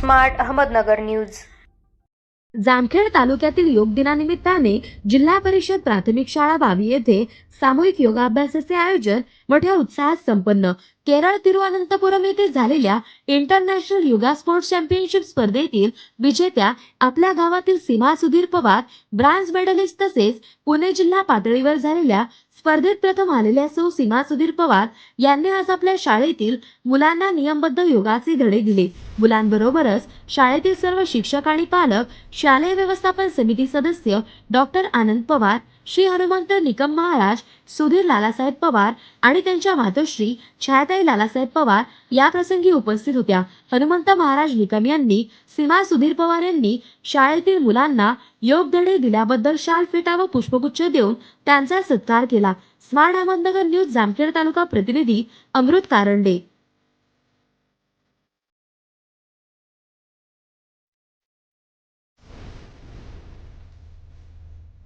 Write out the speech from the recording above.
Smart Ahmednagar news. Jamkhed तालुक्यातील योग दिनानिमित्ताने जिल्हा परिषद प्राथमिक शाळा बावी येथे सामूहिक योगाभ्यासाचे आयोजन मोठ्या उत्साहात संपन्न। केरळ तिरुवनंतपुरम येथे झालेल्या इंटरनॅशनल योगा स्पोर्ट्स चॅम्पियनशिप स्पर्धेतील विजेत्या आपल्या गावातील सीमा सुधीर पवार, ब्रॉन्झ मेडलिस्ट, तसेच पुणे जिल्हा पातळीवर झालेल्या स्पर्धेत प्रथम आलेल्या सौ सीमा सुधीर पवार यांनी आज आपल्या शाळेतील मुलांना नियमबद्ध योगाचे धडे दिले। मुलांबरोबरच शाळेतील सर्व शिक्षक आणि पालक, शालेय व्यवस्थापन समिती सदस्य डॉक्टर आनंद पवार, श्री हनुमंत निकम महाराज, सुधीर लालासाहेब पवार आणि त्यांच्या मातोश्री छायाताई लालासाहेब पवार या प्रसंगी उपस्थित होत्या। हनुमंत महाराज निकम यांनी सीमा सुधीर पवार यांनी शाळेतील मुलांना योग धडे दिल्याबद्दल शाल फेटा व पुष्पगुच्छ देऊन त्यांचा सत्कार केला। स्मार्ट अहमदनगर न्यूज जामखेड तालुका प्रतिनिधी अमृत कारंडे।